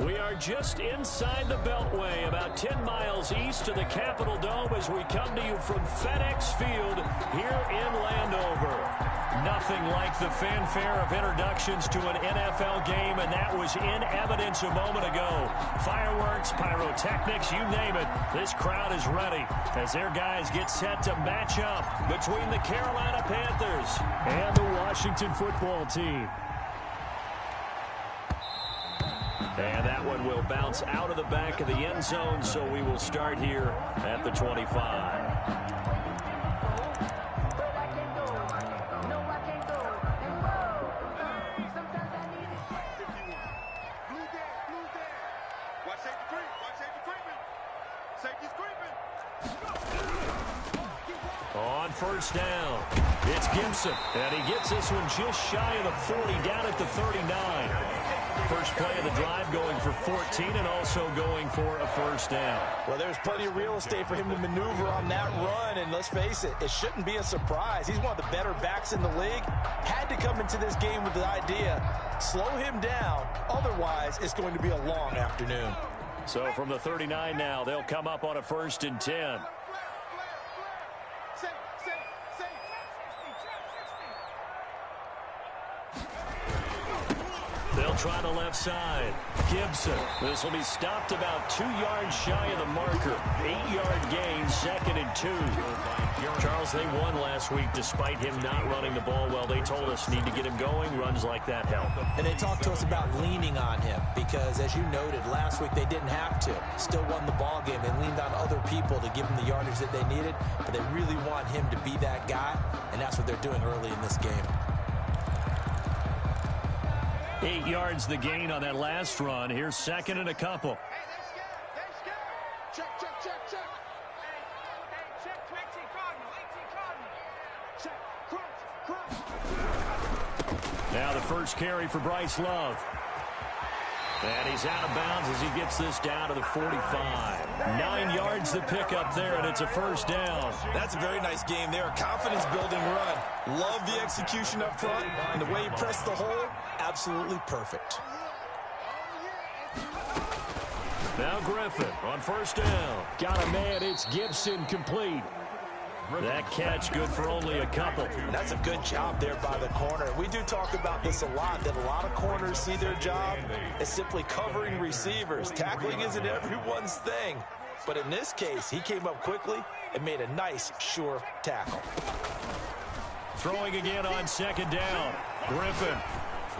We are just inside the Beltway, about 10 miles east of the Capitol Dome as we come to you from FedEx Field here in Landover. Nothing like the fanfare of introductions to an NFL game, and that was in evidence a moment ago. Fireworks, pyrotechnics, you name it. This crowd is ready as their guys get set to match up between the Carolina Panthers and the Washington football team. And that one will bounce out of the back of the end zone, so we will start here at the 25. On first down, it's Gibson, and he gets this one just shy of the 40, down at the 39. First play of the drive going for 14 and also going for a first down. Well, there's plenty of real estate for him to maneuver on that run, and let's face it, it shouldn't be a surprise. He's one of the better backs in the league. Had to come into this game with the idea, slow him down, otherwise it's going to be a long afternoon. So from the 39 now, they'll come up on a 1st and 10. They'll try the left side. Gibson. This will be stopped about 2 yards shy of the marker. 8-yard gain, 2nd and 2. Charles, they won last week despite him not running the ball well. They told us need to get him going. Runs like that help. And they talked to us about leaning on him because, as you noted, last week they didn't have to. Still won the ball game. They leaned on other people to give them the yardage that they needed, but they really want him to be that guy, and that's what they're doing early in this game. 8 yards the gain on that last run. Here's 2nd and a couple. Check. Check 20, Cardinal. Now the first carry for Bryce Love. And he's out of bounds as he gets this down to the 45. 9 yards the pickup there, and it's a first down. That's a very nice game there. A confidence-building run. Love the execution up front, and the way he pressed the hole, absolutely perfect. Now Griffin on first down. Got a man, it's Gibson, complete. That catch good for only a couple. That's a good job there by the corner. We do talk about this a lot, that a lot of corners see their job as simply covering receivers. Tackling isn't everyone's thing. But in this case, he came up quickly and made a nice, sure tackle. Throwing again on 2nd down. Griffin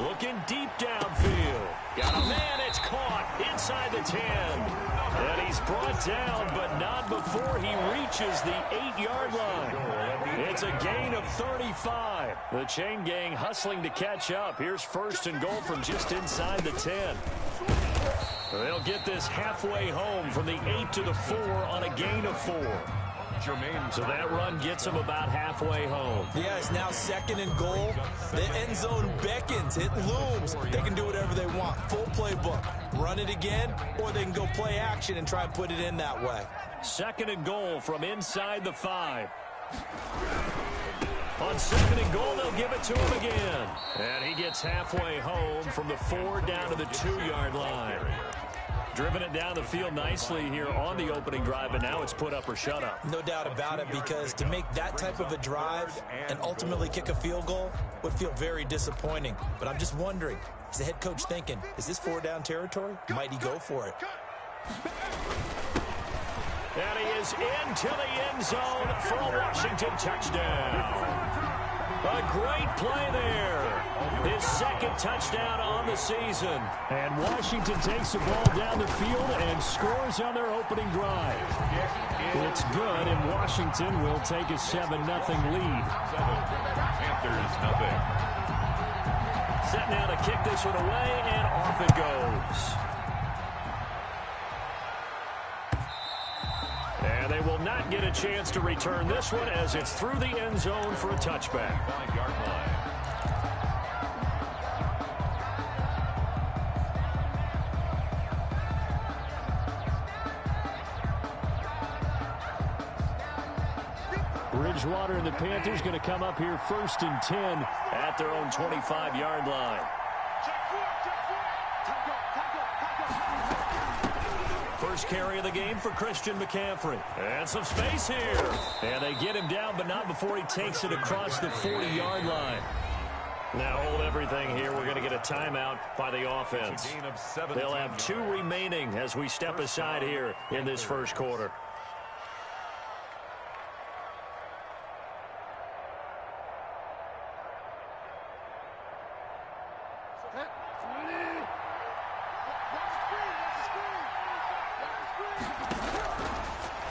looking deep downfield. Got a man, it's caught inside the 10. And he's brought down, but not before he reaches the 8-yard line. It's a gain of 35. The chain gang hustling to catch up. Here's 1st and goal from just inside the 10. They'll get this halfway home from the 8 to the 4 on a gain of 4. So that run gets them about halfway home. Yeah, it's now 2nd and goal. The end zone beckons. It looms. They can do whatever they want. Full playbook. Run it again, or they can go play action and try and put it in that way. 2nd and goal from inside the 5. On 2nd and goal, they'll give it to him again. And he gets halfway home from the 4 down to the 2-yard line. Driven it down the field nicely here on the opening drive, and now it's put up or shut up. No doubt about it, because to make that type of a drive and ultimately kick a field goal would feel very disappointing. But I'm just wondering, is the head coach thinking, is this 4-down territory? Might he go for it? And he is into the end zone for a Washington touchdown. A great play there. His 2nd touchdown on the season. And Washington takes the ball down the field and scores on their opening drive. It's good, and Washington will take a 7-0 lead. Panthers, nothing. Set now to kick this one away, and off it goes. And they will not get a chance to return this one as it's through the end zone for a touchback. 9-yard line. Bridgewater and the Panthers going to come up here 1st and 10 at their own 25-yard line. first carry of the game for Christian McCaffrey. And some space here. And they get him down, but not before he takes it across the 40-yard line. Now hold everything here. We're going to get a timeout by the offense. They'll have 2 remaining as we step aside here in this first quarter.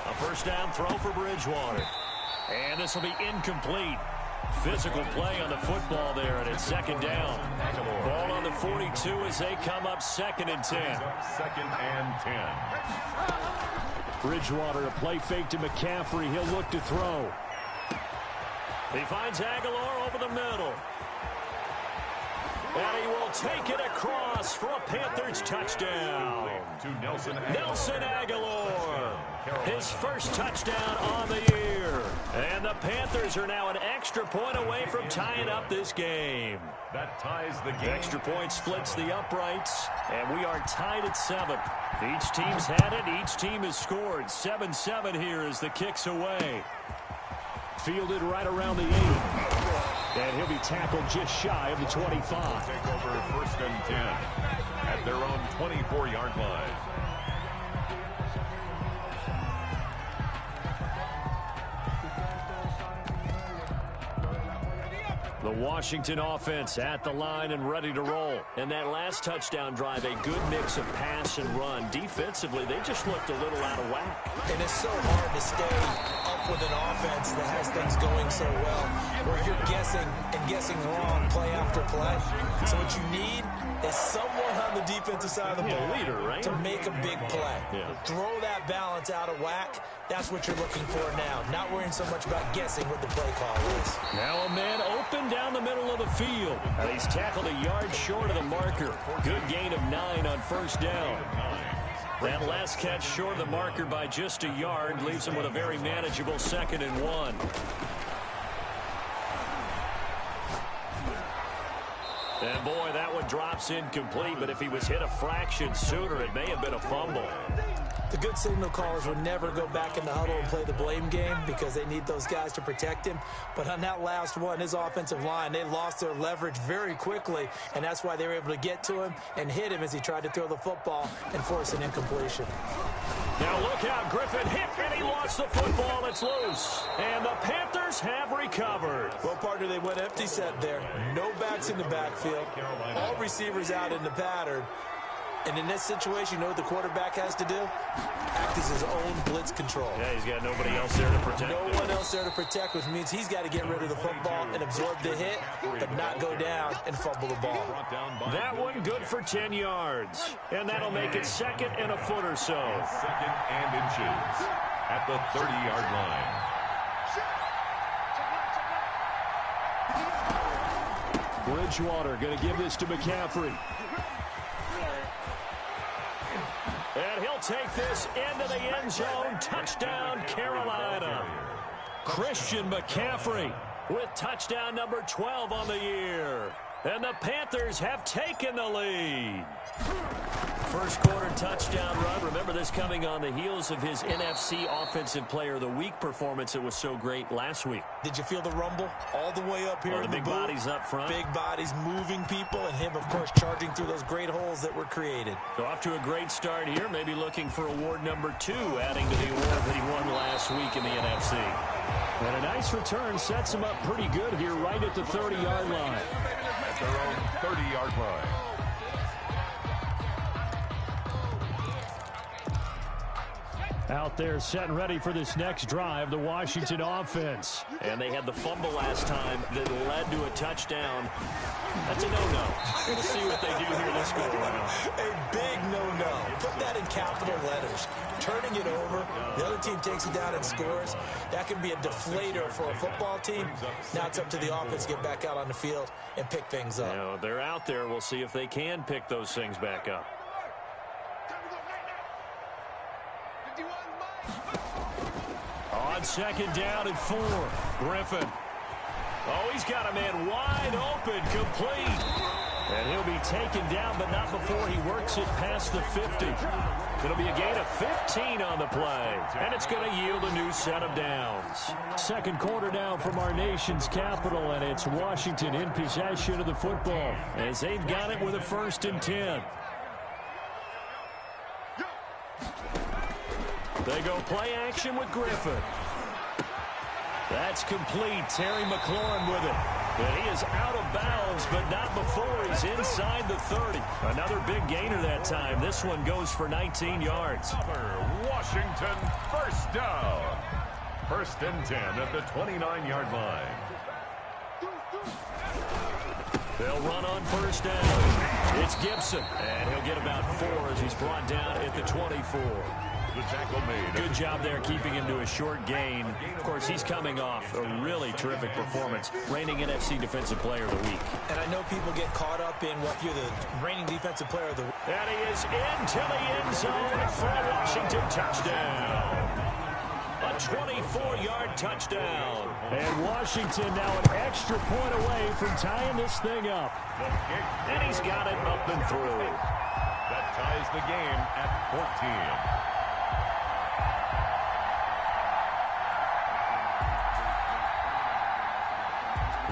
A first down throw for Bridgewater. And this will be incomplete. Physical play on the football there, and it's second down. Ball on the 42 as they come up 2nd and 10. 2nd and 10. Bridgewater, a play fake to McCaffrey. He'll look to throw. He finds Aguilar over the middle. And he will take it across for a Panthers touchdown. To Nelson Aguilar. His first touchdown on the year. And the Panthers are now an extra point away from tying up this game. That ties the game. Extra point splits the uprights. And we are tied at 7. Each team's had it. Each team has scored. 7-7 here as the kick's away. Fielded right around the 8. And he'll be tackled just shy of the 25. Take over 1st and 10 at their own 24-yard line. The Washington offense at the line and ready to roll. And that last touchdown drive, a good mix of pass and run. Defensively, they just looked a little out of whack. And it's so hard to stay up with an offense that has things going so well, where you're guessing and guessing wrong play after play. So what you need is someone on the defensive side of the ball leader, right? to make a big play. Yeah. Throw that balance out of whack. That's what you're looking for now. Not worrying so much about guessing what the play call is. Now a man open down the middle of the field. And he's tackled a yard short of the marker. Good gain of 9 on first down. That last catch short of the marker by just a yard leaves him with a very manageable 2nd and 1. And boy, that one drops incomplete, but if he was hit a fraction sooner, it may have been a fumble. The good signal callers would never go back in the huddle and play the blame game because they need those guys to protect him. But on that last one, his offensive line, they lost their leverage very quickly, and that's why they were able to get to him and hit him as he tried to throw the football and force an incompletion. Now look out, Griffin hit, and he lost the football. It's loose. And the Panthers have recovered. Well, partner, they went empty set there. No backs in the backfield. All receivers out in the pattern. And in this situation, you know what the quarterback has to do? Act as his own blitz control. Yeah, he's got nobody else there to protect him. No one else there to protect, which means he's got to get rid of the football and absorb the hit, but not go down and fumble the ball. That one good for 10 yards. And that'll make it 2nd and a foot or so. 2nd and inches at the 30-yard line. Bridgewater going to give this to McCaffrey. And he'll take this into the end zone. Touchdown, Carolina. Christian McCaffrey with touchdown number 12 on the year. And the Panthers have taken the lead. First quarter touchdown run. Remember this coming on the heels of his NFC Offensive Player of the Week performance that was so great last week. Did you feel the rumble all the way up here? The big bodies up front. Big bodies moving people, and him, of course, charging through those great holes that were created. So off to a great start here. Maybe looking for award number 2, adding to the award that he won last week in the NFC. And a nice return sets him up pretty good here right at the 30-yard line. At their own 30-yard line. Out there set and ready for this next drive, the Washington offense. And they had the fumble last time that led to a touchdown. That's a no-no. We'll see what they do here this go-around. A big no-no. Put that in capital letters. Turning it over, the other team takes it down and scores. That can be a deflator for a football team. Now it's up to the offense to get back out on the field and pick things up. Now, they're out there. We'll see if they can pick those things back up. On 2nd down and 4, Griffin. Oh, he's got a man wide open, complete. And he'll be taken down, but not before he works it past the 50. It'll be a gain of 15 on the play, and it's going to yield a new set of downs. Second quarter now from our nation's capital, and it's Washington in possession of the football as they've got it with a 1st and 10. They go play action with Griffin. That's complete. Terry McLaurin with it. And he is out of bounds, but not before he's inside the 30. Another big gainer that time. This one goes for 19 yards. Washington, first down. 1st and 10 at the 29-yard line. They'll run on 1st down. It's Gibson, and he'll get about 4 as he's brought down at the 24. The tackle made. Good job there keeping him to a short gain. Of course, he's coming off a really terrific performance, reigning NFC Defensive Player of the Week. And I know people get caught up in what you're the reigning Defensive Player of the Week. And he is into the end zone for a Washington touchdown. A 24-yard touchdown. And Washington now an extra point away from tying this thing up. And he's got it up and through. That ties the game at 14.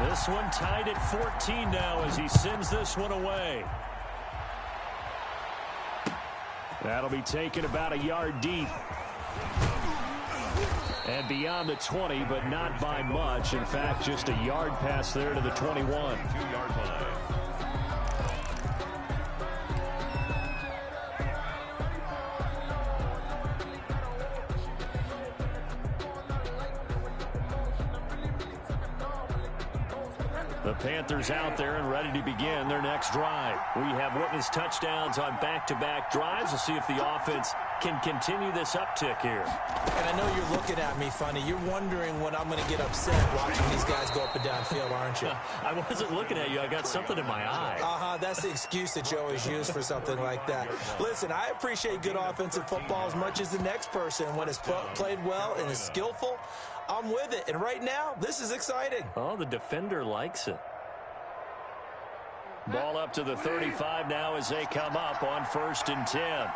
This one tied at 14 now as he sends this one away. That'll be taken about a yard deep. And beyond the 20, but not by much. In fact, just a yard pass there to the 21. 2-yard line. The Panthers out there and ready to begin their next drive. We have witnessed touchdowns on back-to-back drives. We'll see if the offense can continue this uptick here. And I know you're looking at me funny. You're wondering when I'm going to get upset watching these guys go up and down field, aren't you? I wasn't looking at you. I got something in my eye. That's the excuse that you always use for something like that. Listen, I appreciate good offensive football as much as the next person. When it's played well and is skillful, I'm with it. And right now, this is exciting. Oh, the defender likes it. Ball up to the 35 now as they come up on 1st and 10.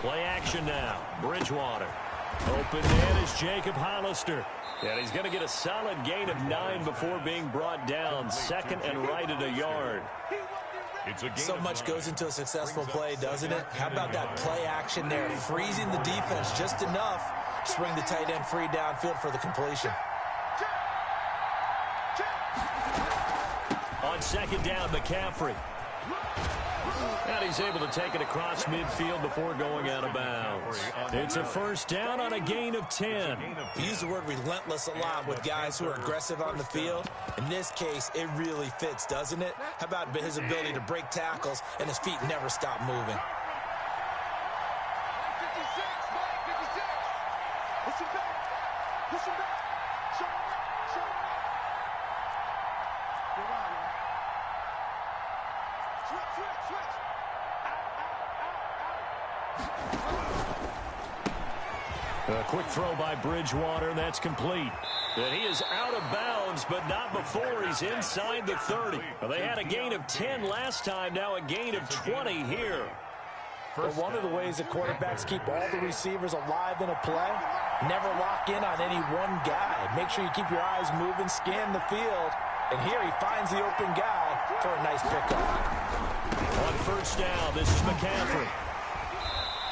Play action now. Bridgewater. Open man is Jacob Hollister. And he's going to get a solid gain of 9 before being brought down. 2nd and right at a yard. So much goes into a successful play, doesn't it? How about that play action there? Freezing the defense just enough to bring the tight end free downfield for the completion. On 2nd down, McCaffrey. And he's able to take it across midfield before going out of bounds. It's a 1st down on a gain of 10. We use the word relentless a lot with guys who are aggressive on the field. In this case, it really fits, doesn't it? How about his ability to break tackles and his feet never stop moving? A quick throw by Bridgewater, that's complete. And he is out of bounds, but not before he's inside the 30. Well, they had a gain of 10 last time, now a gain of 20 here. But one of the ways that quarterbacks keep all the receivers alive in a play, never lock in on any one guy. Make sure you keep your eyes moving, scan the field. And here he finds the open guy for a nice pickup. On 1st down, this is McCaffrey.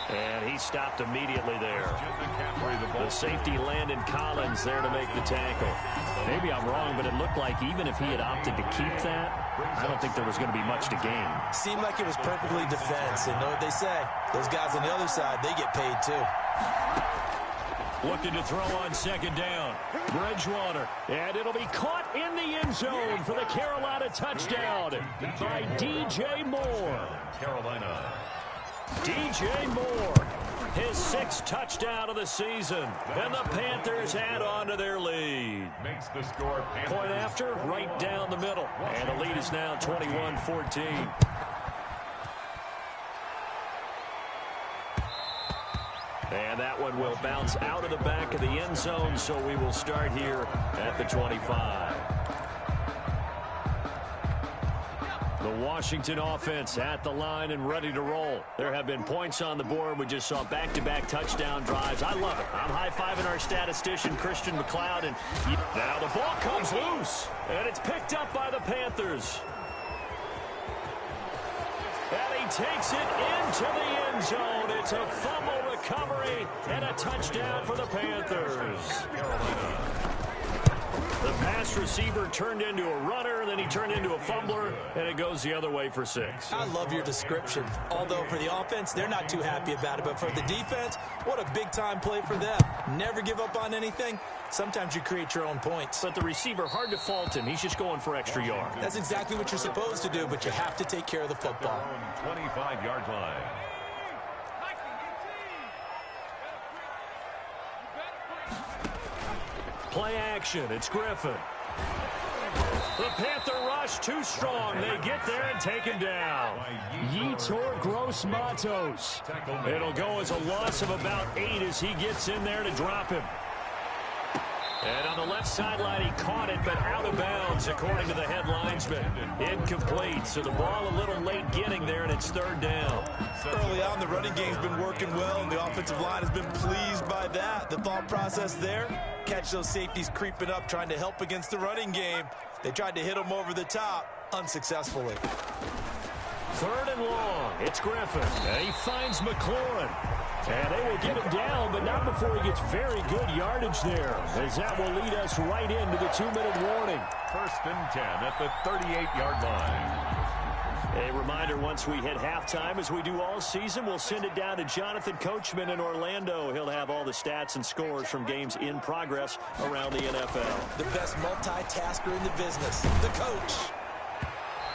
And he stopped immediately there. The safety Landon Collins there to make the tackle. Maybe I'm wrong, but it looked like even if he had opted to keep that, I don't think there was going to be much to gain. Seemed like it was perfectly defense. And know what they say? Those guys on the other side, they get paid too. Looking to throw on 2nd down. Bridgewater. And it'll be caught in the end zone for the Carolina touchdown by DJ Moore. Carolina. DJ Moore, his 6th touchdown of the season. And the Panthers add on to their lead. Makes the score. Point after, right down the middle. And the lead is now 21-14. And that one will bounce out of the back of the end zone, so we will start here at the 25. The Washington offense at the line and ready to roll. There have been points on the board. We just saw back-to-back touchdown drives. I love it. I'm high-fiving our statistician, Christian McLeod. And now the ball comes loose, and it's picked up by the Panthers. And he takes it into the end zone. It's a fumble recovery and a touchdown for the Panthers. The pass receiver turned into a runner, then he turned into a fumbler, and it goes the other way for 6. I love your description. Although for the offense, they're not too happy about it. But for the defense, what a big-time play for them. Never give up on anything. Sometimes you create your own points. But the receiver, hard to fault him. He's just going for extra yards. That's exactly what you're supposed to do, but you have to take care of the football. 25-yard line. Play action. It's Griffin. The Panther rush too strong. They get there and take him down. Yetur Gross-Matos. It'll go as a loss of about 8 as he gets in there to drop him. And on the left sideline, he caught it, but out of bounds, according to the head linesman. Incomplete, so the ball a little late getting there, and it's 3rd down. Early on, the running game's been working well, and the offensive line has been pleased by that. The thought process there, catch those safeties creeping up, trying to help against the running game. They tried to hit them over the top, unsuccessfully. 3rd and long. It's Griffin, and he finds McLaurin. And they will get him down, but not before he gets very good yardage there, as that will lead us right into the 2-minute warning. 1st and 10 at the 38-yard line. A reminder, once we hit halftime, as we do all season, we'll send it down to Jonathan Coachman in Orlando. He'll have all the stats and scores from games in progress around the NFL. The best multitasker in the business, the coach.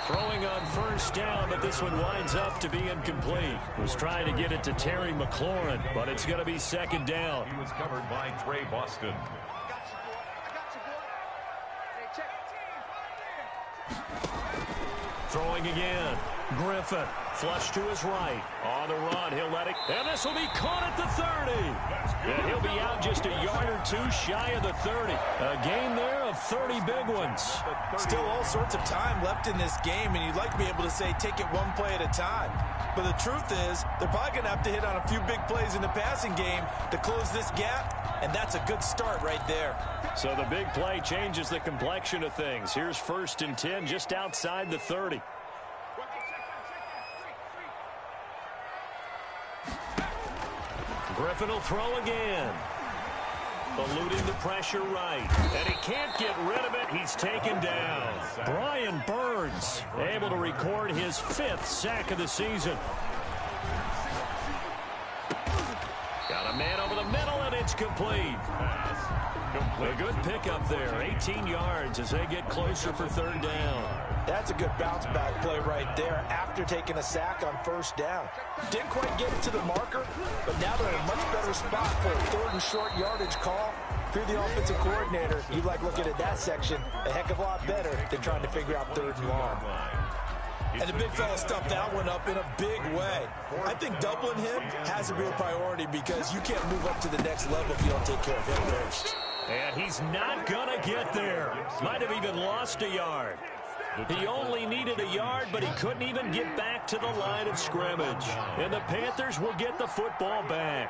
Throwing on 1st down, but this one winds up to be incomplete. Was trying to get it to Terry McLaurin, but it's going to be 2nd down. He was covered by Trey Boston. Throwing again. Griffin, flush to his right. On the run, he'll let it. And this will be caught at the 30. And he'll be out just a yard or 2 shy of the 30. A gain there of 30 big ones. Still all sorts of time left in this game, and you'd like to be able to say take it one play at a time. But the truth is, they're probably going to have to hit on a few big plays in the passing game to close this gap, and that's a good start right there. So the big play changes the complexion of things. Here's 1st and 10 just outside the 30. Griffin will throw again. Eluding the pressure right. And he can't get rid of it. He's taken down. Brian Burns able to record his 5th sack of the season. Got a man over the middle, and it's complete. A good pickup there. 18 yards as they get closer for 3rd down. That's a good bounce-back play right there after taking a sack on 1st down. Didn't quite get it to the marker, but now they're in a much better spot for a 3rd and short yardage call. If you're the offensive coordinator, you like looking at that section a heck of a lot better than trying to figure out 3rd and long. And the big fella stuffed that one up in a big way. I think doubling him has to be a priority because you can't move up to the next level if you don't take care of him first. And he's not going to get there. Might have even lost a yard. He only needed a yard, but he couldn't even get back to the line of scrimmage. And the Panthers will get the football back.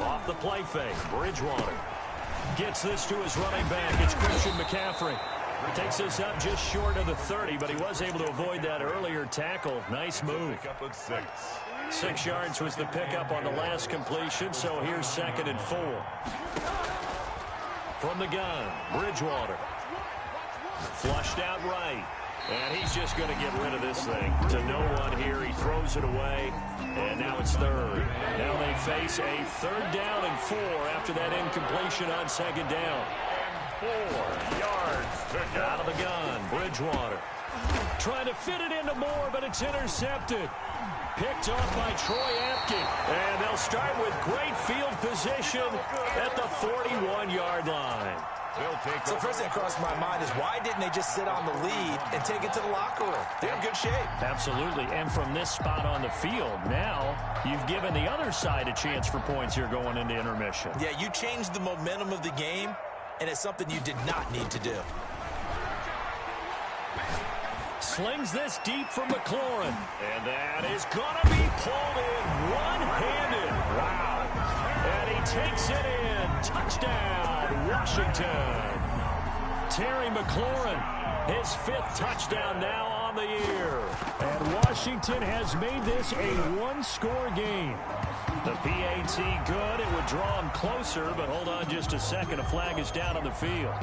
Off the play fake, Bridgewater gets this to his running back. It's Christian McCaffrey. Takes this up just short of the 30, but he was able to avoid that earlier tackle. Nice move. 6 yards was the pickup on the last completion, so here's 2nd and 4. From the gun, Bridgewater. Flushed out right. And he's just going to get rid of this thing. To no one here. He throws it away. And now it's 3rd. Now they face a 3rd down and 4 after that incompletion on 2nd down. 4 yards to go. Out of the gun, Bridgewater. Trying to fit it into Moore, but it's intercepted. Picked off by Troy Apke. And they'll start with great field position at the 41-yard line. So first thing that crossed my mind is why didn't they just sit on the lead and take it to the locker room? They're in good shape. Absolutely. And from this spot on the field, now you've given the other side a chance for points here going into intermission. Yeah, you changed the momentum of the game, and it's something you did not need to do. slings this deep for McLaurin. And that is going to be pulled in one-handed. Wow. And he takes it in. Touchdown, Washington. Terry McLaurin, his 5th touchdown now on the year. And Washington has made this a one-score game. The PAT good. It would draw him closer, but hold on just a second. A flag is down on the field.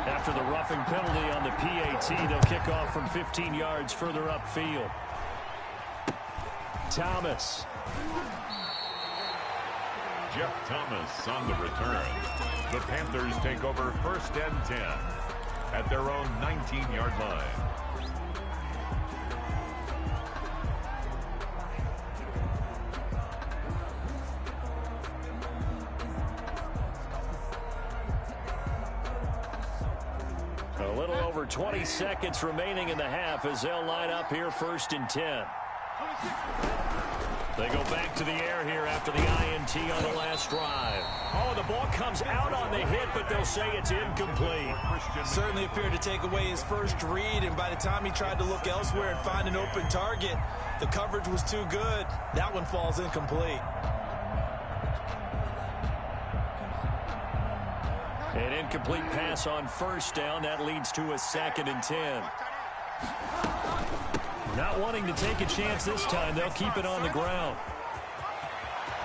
After the roughing penalty on the PAT, they'll kick off from 15 yards further upfield. Thomas. Jeff Thomas on the return. The Panthers take over 1st and 10 at their own 19-yard line. A little over 20 seconds remaining in the half as they'll line up here 1st and 10. They go back to the air here after the INT on the last drive. Oh, the ball comes out on the hit, but they'll say it's incomplete. Certainly appeared to take away his first read, and by the time he tried to look elsewhere and find an open target, the coverage was too good. That one falls incomplete. An incomplete pass on 1st down. That leads to a 2nd and 10. Not wanting to take a chance this time, they'll keep it on the ground.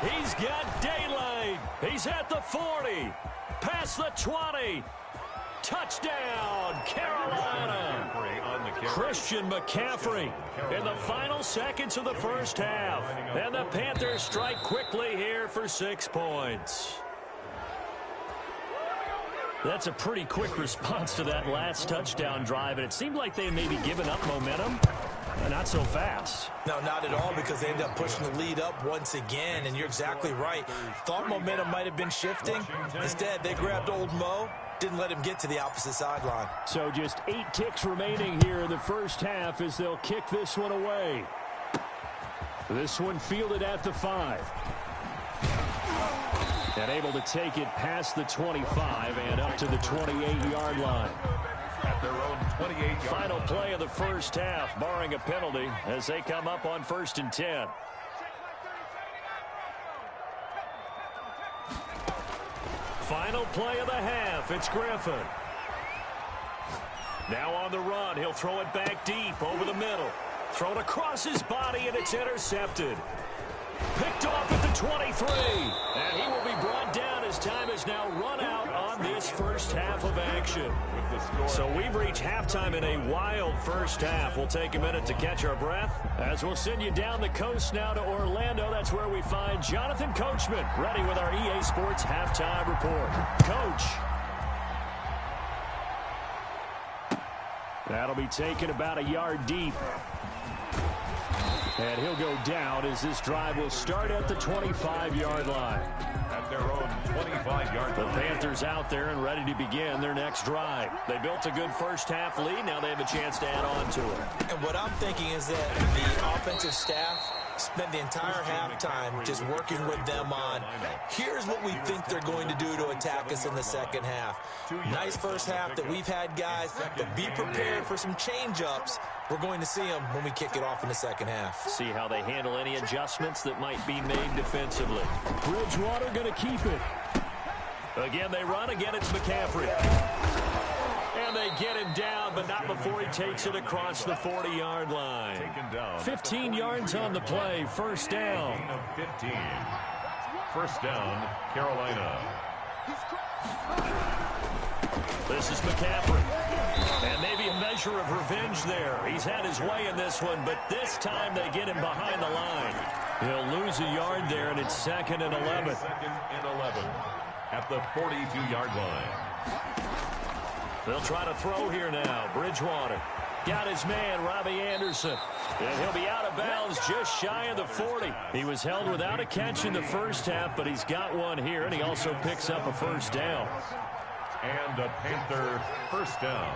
He's got daylight. He's at the 40. Past the 20. Touchdown, Carolina. Christian McCaffrey in the final seconds of the first half. And the Panthers strike quickly here for 6 points. That's a pretty quick response to that last touchdown drive, and it seemed like they had maybe given up momentum. Not so fast. No, not at all, because they ended up pushing the lead up once again, and you're exactly right. Thought momentum might have been shifting. Instead, they grabbed old Mo, didn't let him get to the opposite sideline. So just 8 ticks remaining here in the first half as they'll kick this one away. This one fielded at the 5. And able to take it past the 25 and up to the 28-yard line. At their own 28-yard Final line. play of the first half, barring a penalty, as they come up on 1st and 10. Final play of the half, it's Griffin. Now on the run, he'll throw it back deep over the middle. Thrown across his body, and it's intercepted. Picked off at the 23, and he will be brought down as time has now run out on this first half of action. So we've reached halftime in a wild first half. We'll take a minute to catch our breath as we'll send you down the coast now to Orlando. That's where we find Jonathan Coachman ready with our EA Sports halftime report. Coach. That'll be taken about a yard deep. And he'll go down as this drive will start at the 25-yard line. At their own 25-yard The line. Panthers out there and ready to begin their next drive. They built a good first half lead. Now they have a chance to add on to it. And what I'm thinking is that the offensive staff spent the entire halftime just working with them on, here's what we think they're going to do to attack us in the second half. Nice first half that we've had, guys, but be prepared for some change-ups. We're going to see them when we kick it off in the second half. See how they handle any adjustments that might be made defensively. Bridgewater going to keep it. Again, they run. Again, it's McCaffrey. And they get him down, but not before he takes it across the 40-yard line. 15 yards on the play. First down. 15. First down, Carolina. This is McCaffrey. And maybe a measure of revenge there. He's had his way in this one, but this time they get him behind the line. He'll lose a yard there, and it's 2nd and 11. 2nd and 11 at the 42-yard line. They'll try to throw here now. Bridgewater got his man, Robbie Anderson. And he'll be out of bounds just shy of the 40. He was held without a catch in the first half, but he's got one here, and he also picks up a first down. And a Panther first down.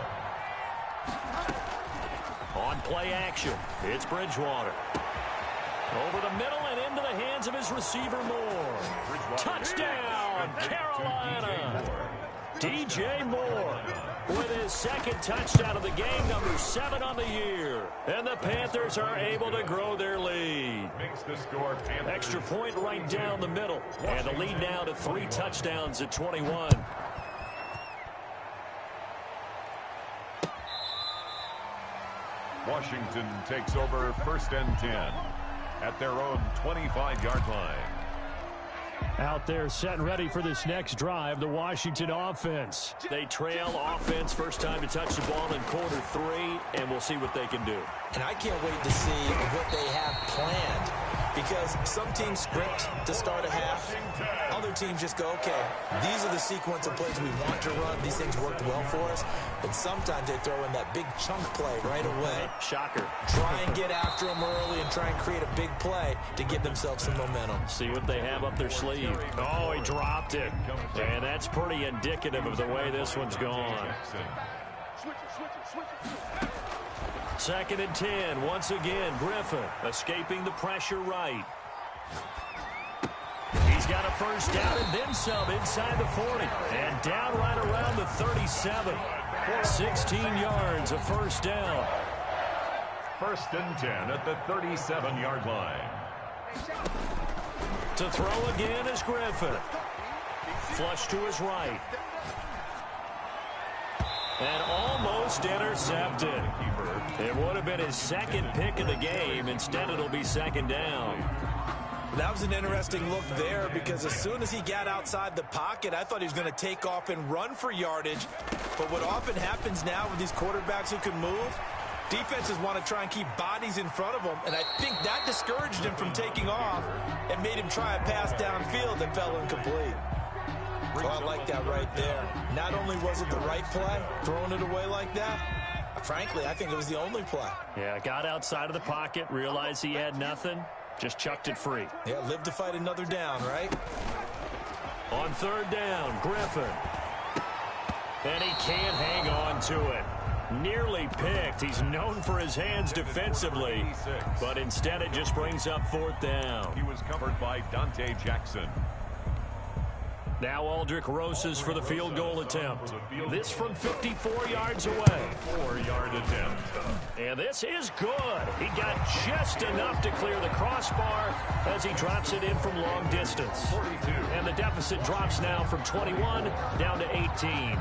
On play action, it's Bridgewater. Over the middle and into the hands of his receiver, Moore. Touchdown, Carolina. DJ Moore with his second touchdown of the game, number 7 on the year. And the Panthers are able to grow their lead. Makes the score Panthers. Extra point right down the middle. And the lead now to 3 touchdowns at 21. Washington takes over 1st and 10 at their own 25-yard line. Out there set and ready for this next drive, the Washington offense. They trail offense, first time to touch the ball in quarter 3, and we'll see what they can do. And I can't wait to see what they have planned, because some teams script to start a half. Other teams just go, okay, these are the sequence of plays we want to run. These things worked well for us. And sometimes they throw in that big chunk play right away. Shocker. Try and get after them early and try and create a big play to give themselves some momentum. See what they have up their sleeve. Oh, he dropped it. And that's pretty indicative of the way this one's gone. 2nd and 10. Once again, Griffin escaping the pressure right. He's got a first down and then some inside the 40. And down right around the 37. 16 yards, a first down. 1st and 10 at the 37-yard line. To throw again is Griffin. Flush to his right. And almost intercepted. It would have been his second pick of the game. Instead, it'll be 2nd down. That was an interesting look there, because as soon as he got outside the pocket, I thought he was going to take off and run for yardage. But what often happens now with these quarterbacks who can move, defenses want to try and keep bodies in front of them, and I think that discouraged him from taking off and made him try a pass downfield that fell incomplete. So I like that right there. Not only was it the right play, throwing it away like that, frankly, I think it was the only play. Yeah, got outside of the pocket, realized he had nothing, just chucked it free. Yeah, live to fight another down, right? On 3rd down, Griffin. And he can't hang on to it. Nearly picked. He's known for his hands defensively, but instead it just brings up 4th down. He was covered by Dante Jackson. Now Aldrich Rosas for the field goal attempt. This from 54 yards away. 4-yard attempt. And this is good. He got just enough to clear the crossbar as he drops it in from long distance. 42. And the deficit drops now from 21 down to 18.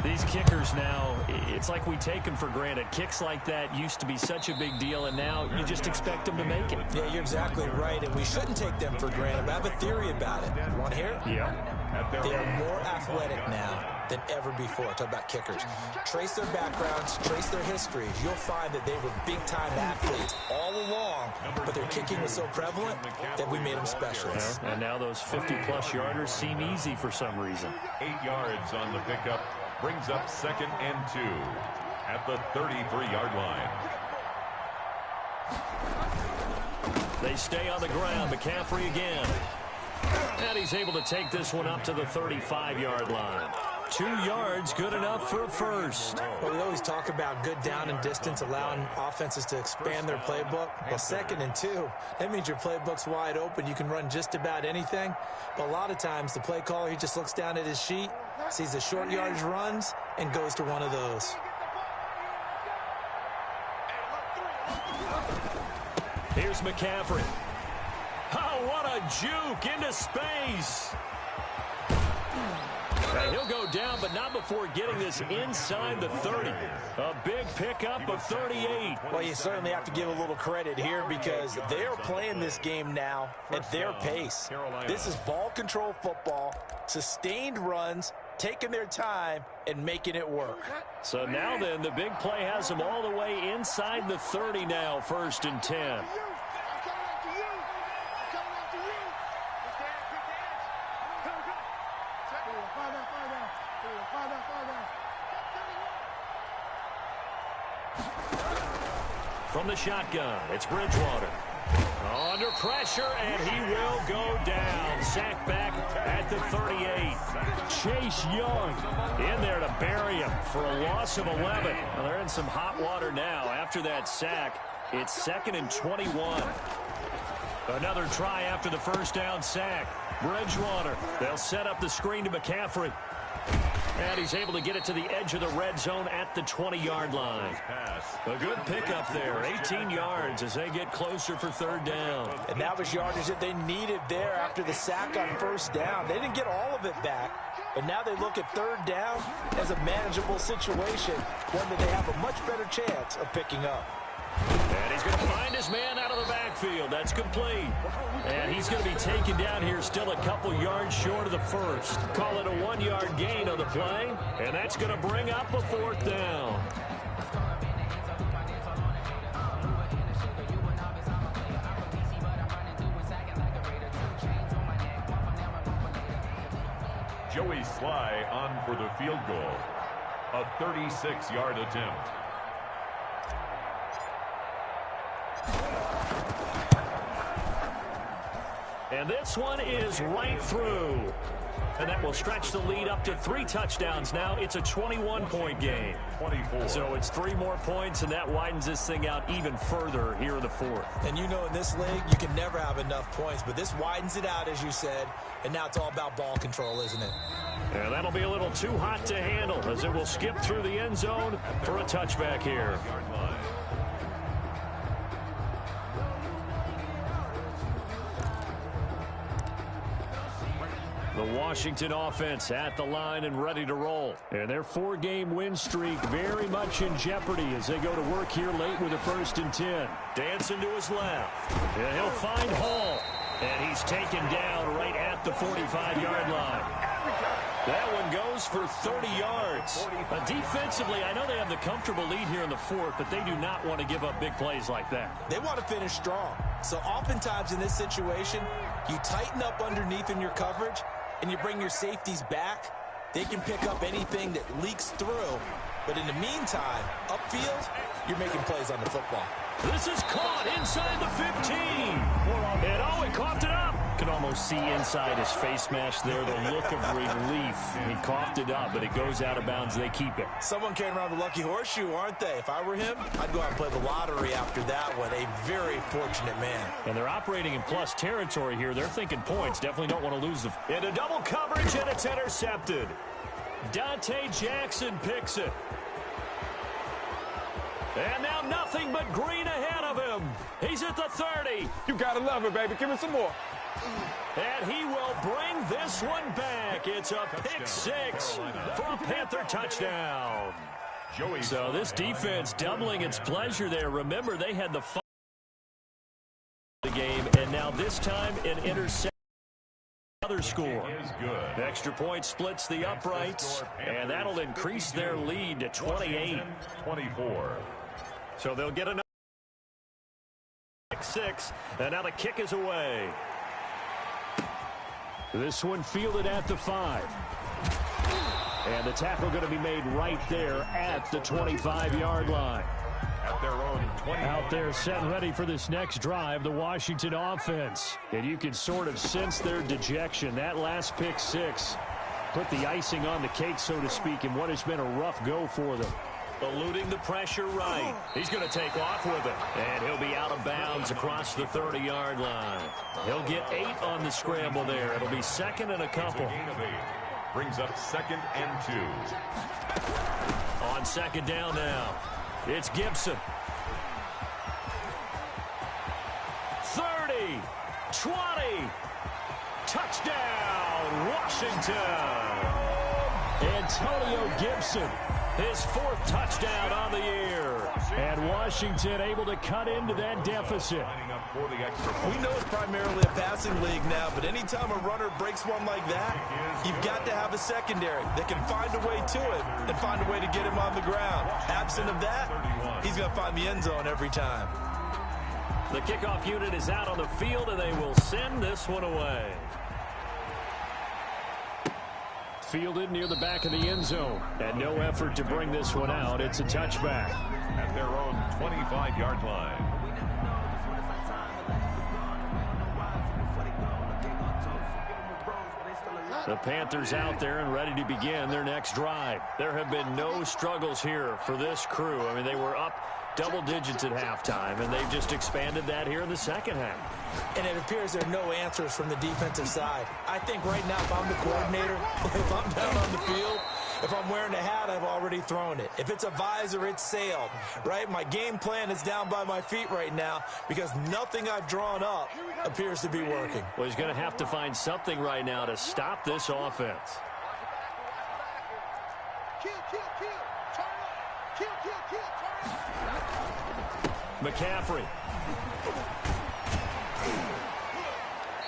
These kickers now, it's like we take them for granted. Kicks like that used to be such a big deal, and now you just expect them to make it. Yeah, you're exactly right, and we shouldn't take them for granted. I have a theory about it. You want to hear it? Yeah. They are more athletic now than ever before. Talk about kickers. Trace their backgrounds, trace their histories. You'll find that they were big-time athletes all along, but their kicking was so prevalent that we made them specialists. Yeah, and now those 50-plus yarders seem easy for some reason. 8 yards on the pickup. Brings up 2nd and 2 at the 33-yard line. They stay on the ground. McCaffrey again. And he's able to take this one up to the 35-yard line. 2 yards, good enough for a first. Well, we always talk about good down and distance, allowing offenses to expand their playbook. Well, 2nd and 2, that means your playbook's wide open. You can run just about anything. But a lot of times, the play caller, he just looks down at his sheet, sees the short yardage runs, and goes to one of those. Here's McCaffrey. Oh, what a juke into space. And he'll go down, but not before getting this inside the 30. A big pickup of 38. Well, you certainly have to give a little credit here, because they are playing this game now at their pace. This is ball control football, sustained runs, taking their time and making it work. So now then, the big play has them all the way inside the 30 now, 1st and 10. From the shotgun, it's Bridgewater. Under pressure, and he will go down. Sacked back at the 38. Chase Young in there to bury him for a loss of 11. Well, they're in some hot water now. After that sack, it's 2nd and 21. Another try after the first down sack. Bridgewater, they'll set up the screen to McCaffrey. And he's able to get it to the edge of the red zone at the 20-yard line. A good pickup there, 18 yards as they get closer for third down. And that was yardage that they needed there after the sack on first down. They didn't get all of it back, but now they look at third down as a manageable situation, one that they have a much better chance of picking up. And he's going to find his man out of the backfield. That's complete. And he's going to be taken down here still a couple yards short of the first. Call it a 1-yard gain on the play. And that's going to bring up a fourth down. Joey Sly on for the field goal. A 36-yard attempt. And this one is right through. And that will stretch the lead up to 3 touchdowns now. It's a 21-point game. 24. So it's 3 more points, and that widens this thing out even further here in the fourth. And you know in this league, you can never have enough points, but this widens it out, as you said, and now it's all about ball control, isn't it? And that'll be a little too hot to handle as it will skip through the end zone for a touchback here. The Washington offense at the line and ready to roll. And their 4-game win streak very much in jeopardy as they go to work here late with a 1st and 10. Dancing to his left. And he'll find Hall. And he's taken down right at the 45-yard line. That one goes for 30 yards. Defensively, I know they have the comfortable lead here in the fourth, but they do not want to give up big plays like that. They want to finish strong. So oftentimes in this situation, you tighten up underneath in your coverage, and you bring your safeties back. They can pick up anything that leaks through. But in the meantime, upfield, you're making plays on the football. This is caught inside the 15. And oh, he coughed it up. Can almost see inside his face mask there, the look of relief. He coughed it up, but it goes out of bounds. They keep it. Someone came around the lucky horseshoe, aren't they? If I were him, I'd go out and play the lottery after that one. A very fortunate man. And they're operating in plus territory here. They're thinking points. Definitely don't want to lose them. Into double coverage, and it's intercepted. Dante Jackson picks it. And now nothing but green ahead of him. He's at the 30. You gotta love it, baby. Give me some more. And he will bring this one back. It's a pick 6 for a Panther touchdown. So this defense doubling its pleasure there. Remember, they had the game, and now this time an interception. Another score. Extra point splits the uprights, and that'll increase their lead to 28. 24. So they'll get another 6, and now the kick is away. This one fielded at the 5. And the tackle going to be made right there at the 25-yard line. At their own 20. Out there set and ready for this next drive, the Washington offense. And you can sort of sense their dejection. That last pick 6 put the icing on the cake, so to speak, in what has been a rough go for them. Eluding the pressure right. He's going to take off with it. And he'll be out of bounds across the 30-yard line. He'll get 8 on the scramble there. It'll be 2nd and a couple. Brings up 2nd and 2. On 2nd down now. It's Gibson. 30, 20, touchdown, Washington. Antonio Gibson, his 4th touchdown on the year. And Washington able to cut into that deficit. We know it's primarily a passing league now, but anytime a runner breaks one like that, you've got to have a secondary that can find a way to it and find a way to get him on the ground. Absent of that, he's going to find the end zone every time. The kickoff unit is out on the field, and they will send this one away. Fielded near the back of the end zone, and no effort to bring this one out. It's a touchback. At their own 25-yard line. The Panthers out there and ready to begin their next drive. There have been no struggles here for this crew. I mean, they were up double digits at halftime, and they've just expanded that here in the second half. And it appears there are no answers from the defensive side. I think right now, if I'm the coordinator, if I'm down on the field, If I'm wearing a hat, I've already thrown it. If it's a visor, it's sailed, right? My game plan is down by my feet right now because nothing I've drawn up appears to be working. Well, he's going to have to find something right now to stop this offense. McCaffrey.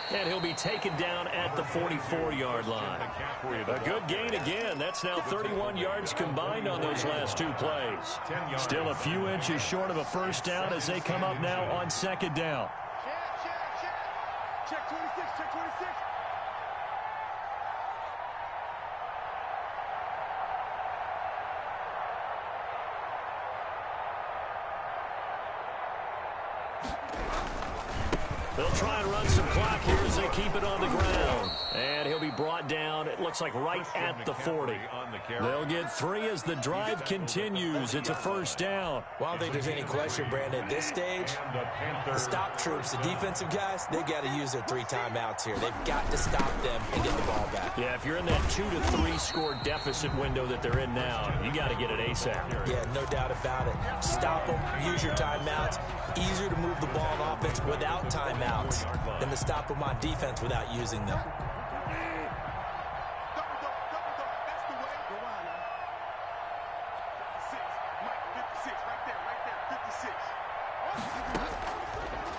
And he'll be taken down at the 44-yard line. A good gain again. That's now 31 yards combined on those last two plays. Still a few inches short of a first down as they come up now on second down. Check 26, check 26. They'll try and run some clock here as they keep it on the ground. And he'll be brought down, it looks like right at the 40. They'll get 3 as the drive continues. It's a first down. Well, I don't think there's any question, Brandon, at this stage, the stop troops, the defensive guys, they got to use their 3 timeouts here. They've got to stop them and get the ball back. Yeah, if you're in that 2 to 3 score deficit window that they're in now, you got to get it ASAP. Yeah, no doubt about it. Stop them, use your timeouts. Easier to move the ball on offense without timeouts than to stop them on defense without using them.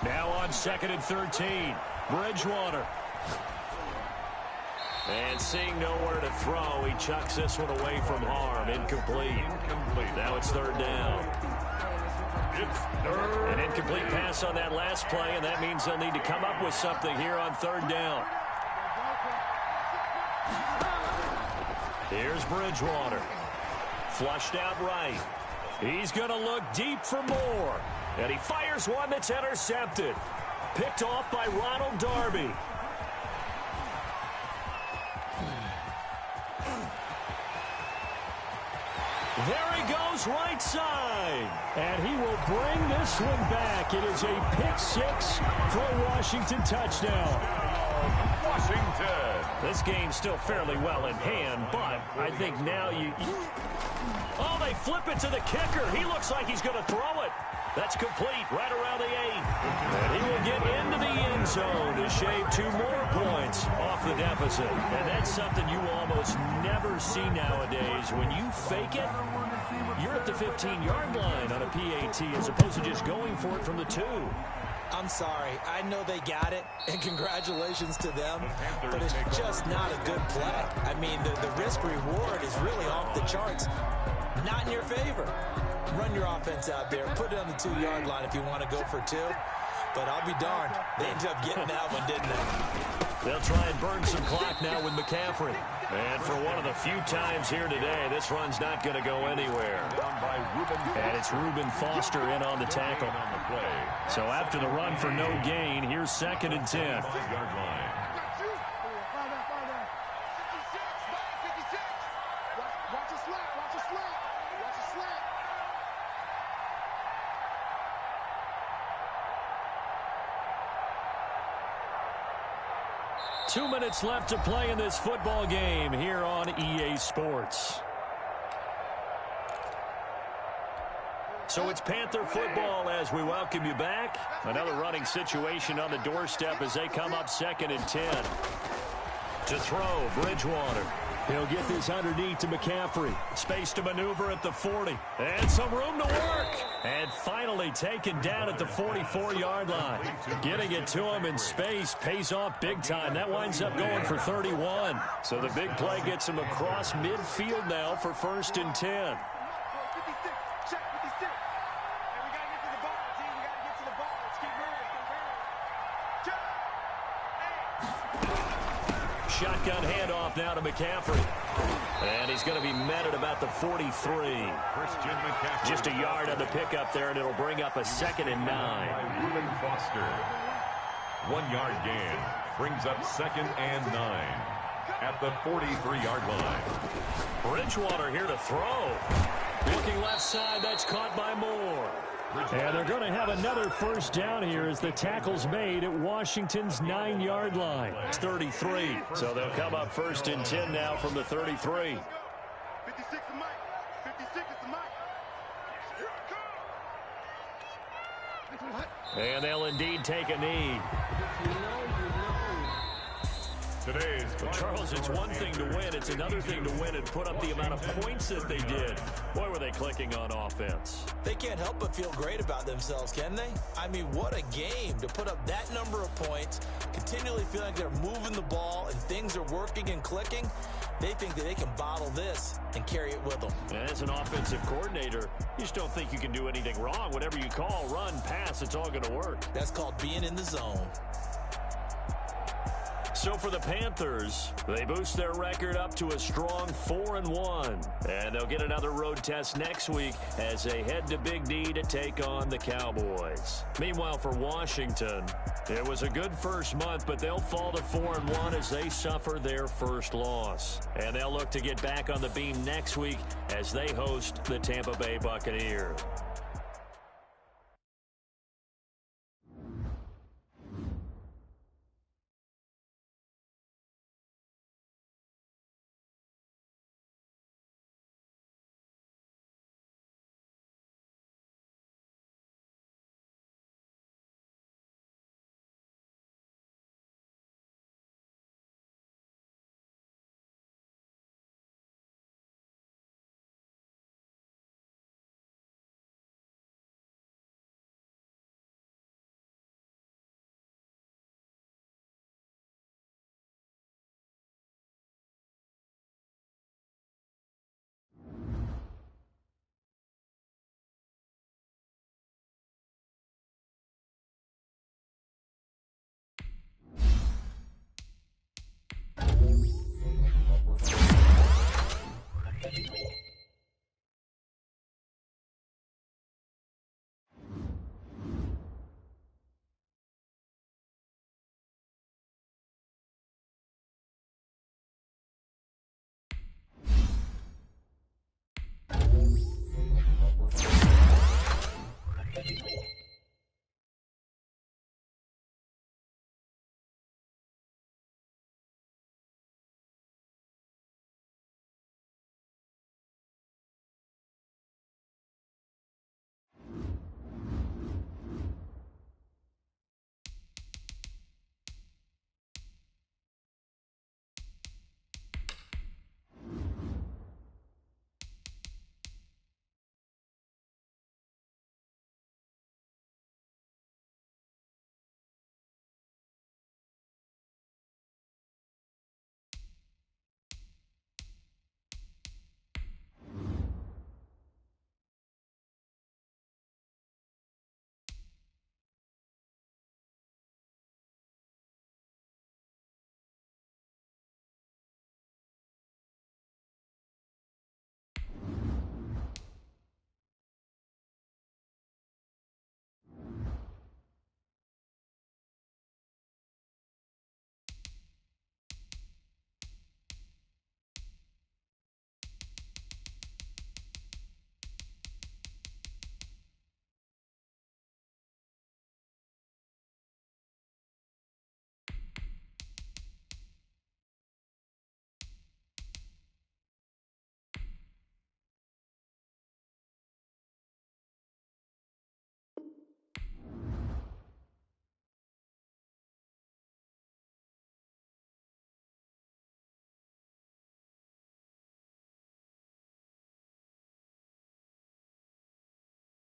Now on 2nd and 13, Bridgewater. And seeing nowhere to throw, he chucks this one away from harm. Incomplete. Now it's 3rd down. An incomplete pass on that last play, and that means they'll need to come up with something here on 3rd down. Here's Bridgewater. Flushed out right. He's going to look deep for more. And he fires one that's intercepted. Picked off by Ronald Darby. There he goes, right side. And he will bring this one back. It is a pick 6 for a Washington touchdown. Washington. This game's still fairly well in hand, but I think now Oh, they flip it to the kicker. He looks like he's going to throw it. That's complete right around the 8. And he will get into the end zone to shave 2 more points off the deficit. And that's something you almost never see nowadays. When you fake it, you're at the 15-yard line on a PAT as opposed to just going for it from the 2. I'm sorry. I know they got it, and congratulations to them, but it's just not a good play. I mean, the risk-reward is really off the charts. Not in your favor. Run your offense out there. Put it on the 2-yard line if you want to go for 2. But I'll be darned. They ended up getting that one, didn't they? They'll try and burn some clock now with McCaffrey. And for one of the few times here today, this run's not going to go anywhere. And it's Reuben Foster in on the tackle. So after the run for no gain, here's 2nd and 10. Two minutes left to play in this football game here on EA Sports. So it's Panther football as we welcome you back. Another running situation on the doorstep as they come up 2nd and 10. To throw, Bridgewater. He'll get this underneath to McCaffrey. Space to maneuver at the 40. And some room to work. And finally taken down at the 44-yard line. Getting it to him in space pays off big time. That winds up going for 31. So the big play gets him across midfield now for 1st and 10. Shotgun handoff now to McCaffrey. And he's going to be met at about the 43. Just a yard on the pickup there, and it'll bring up a 2nd and 9. Reuben Foster. 1-yard gain. Brings up 2nd and 9 at the 43-yard line. Bridgewater here to throw. Looking left side, that's caught by Moore. And they're going to have another first down here as the tackle's made at Washington's 9-yard line. It's 33, so they'll come up 1st and 10 now from the 33. 56 is Mike. 56 is Mike. Here I come. And they'll indeed take a knee. But Charles, it's one thing to win. It's another thing to win and put up the amount of points that they did. Boy, were they clicking on offense. They can't help but feel great about themselves, can they? I mean, what a game to put up that number of points, continually feel like they're moving the ball and things are working and clicking. They think that they can bottle this and carry it with them. And as an offensive coordinator, you just don't think you can do anything wrong. Whatever you call, run, pass, it's all going to work. That's called being in the zone. So for the Panthers, they boost their record up to a strong 4-1. And they'll get another road test next week as they head to Big D to take on the Cowboys. Meanwhile, for Washington, it was a good first month, but they'll fall to 4-1 as they suffer their first loss. And they'll look to get back on the beam next week as they host the Tampa Bay Buccaneers.